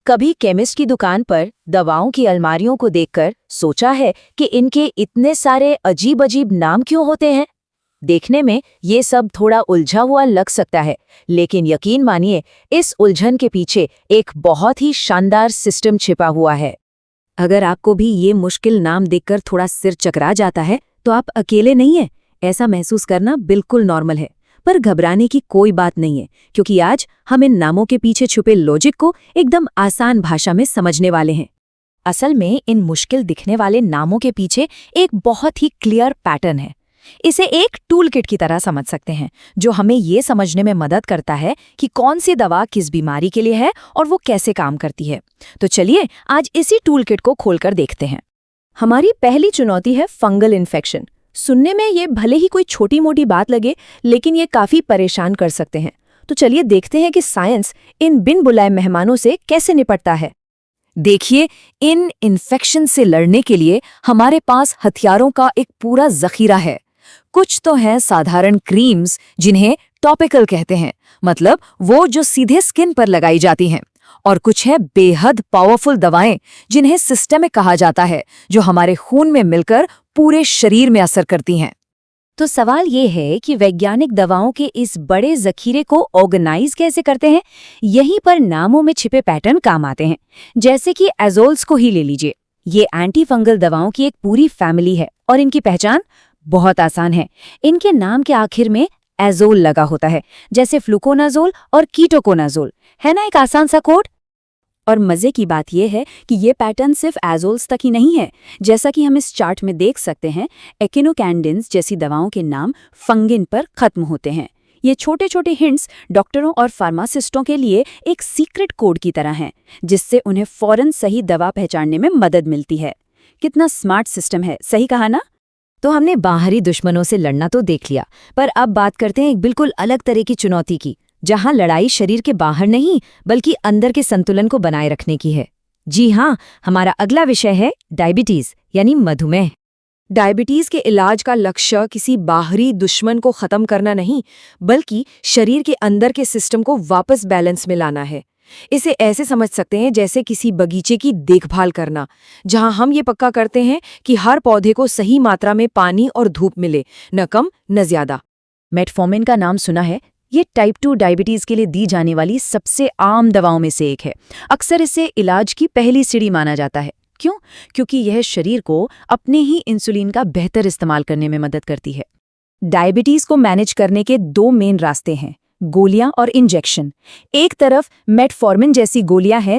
कभी केमिस्ट की दुकान पर दवाओं की अलमारियों को देखकर सोचा है कि इनके इतने सारे अजीब-अजीब नाम क्यों होते हैं? देखने में ये सब थोड़ा उलझा हुआ लग सकता है, लेकिन यकीन मानिए, इस उलझन के पीछे एक बहुत ही शानदार सिस्टम छिपा हुआ है। अगर आपको भी ये मुश्किल नाम देखकर थोड़ा सिर चकरा जाता है, तो आप अकेले नहीं हैं। ऐसा महसूस करना बिल्कुल नॉर्मल है। पर घबराने की कोई बात नहीं है, क्योंकि आज हम इन नामों के पीछे छुपे लॉजिक को एकदम आसान भाषा में समझने वाले हैं। असल में इन मुश्किल दिखने वाले नामों के पीछे एक बहुत ही क्लियर पैटर्न है। इसे एक टूल किट की तरह समझ सकते हैं, जो हमें ये समझने में मदद करता है कि कौन सी दवा किस बीमारी के लिए है और वो कैसे काम करती है। तो चलिए आज इसी टूल किट को खोलकर देखते हैं। हमारी पहली चुनौती है फंगल इन्फेक्शन। सुनने में ये भले ही कोई छोटी मोटी बात लगे, लेकिन ये काफी परेशान कर सकते हैं। तो चलिए देखते हैं कि साइंस इन बिन बुलाए मेहमानों से कैसे निपटता है। देखिए, इन इन्फेक्शन से लड़ने के लिए हमारे पास हथियारों का एक पूरा जखीरा है। कुछ तो हैं साधारण क्रीम्स, जिन्हें टॉपिकल कहते हैं, मतलब वो जो सीधे स्किन पर लगाई जाती हैं, और कुछ है बेहद पावरफुल दवाएं, जिन्हें सिस्टमिक कहा जाता है, जो हमारे खून में मिलकर पूरे शरीर में असर करती हैं। तो सवाल ये है कि वैज्ञानिक दवाओं के इस बड़े जखीरे को ऑर्गेनाइज कैसे करते हैं। यहीं पर नामों में छिपे पैटर्न काम आते हैं। जैसे कि एजोल्स को ही ले लीजिए। ये एंटी फंगल दवाओं की एक पूरी फैमिली है और इनकी पहचान बहुत आसान है। इनके नाम के आखिर में एजोल लगा होता है, जैसे फ्लूकोनाजोल और कीटोकोनाजोल। है ना एक आसान सा कोड। और मजे की बात यह है कि ये पैटर्न सिर्फ एजोल्स तक ही नहीं है। जैसा कि हम इस चार्ट में देख सकते हैं, एकिनोकैंडिन्स जैसी दवाओं के नाम फंगिन पर खत्म होते हैं। ये छोटे छोटे हिंट्स डॉक्टरों और फार्मासिस्टों के लिए एक सीक्रेट कोड की तरह हैं, जिससे उन्हें फौरन सही दवा पहचानने में मदद मिलती है। कितना स्मार्ट सिस्टम है, सही कहा ना? तो हमने बाहरी दुश्मनों से लड़ना तो देख लिया, पर अब बात करते हैं एक बिल्कुल अलग तरह की चुनौती की, जहां लड़ाई शरीर के बाहर नहीं बल्कि अंदर के संतुलन को बनाए रखने की है। जी हाँ, हमारा अगला विषय है डायबिटीज यानी मधुमेह। डायबिटीज के इलाज का लक्ष्य किसी बाहरी दुश्मन को खत्म करना नहीं, बल्कि शरीर के अंदर के सिस्टम को वापस बैलेंस में लाना है। इसे ऐसे समझ सकते हैं जैसे किसी बगीचे की देखभाल करना, जहां हम ये पक्का करते हैं कि हर पौधे को सही मात्रा में पानी और धूप मिले, न कम न ज्यादा। मेटफॉर्मिन का नाम सुना है? ये टाइप 2 डायबिटीज के लिए दी जाने वाली सबसे आम दवाओं में से एक है। अक्सर इसे इलाज की पहली सीढ़ी माना जाता है। क्यों? क्योंकि यह शरीर को अपने ही इंसुलिन का बेहतर इस्तेमाल करने में मदद करती है। डायबिटीज को मैनेज करने के दो मेन रास्ते हैं, गोलियां और इंजेक्शन। एक तरफ मेटफॉर्मिन जैसी गोलियां हैं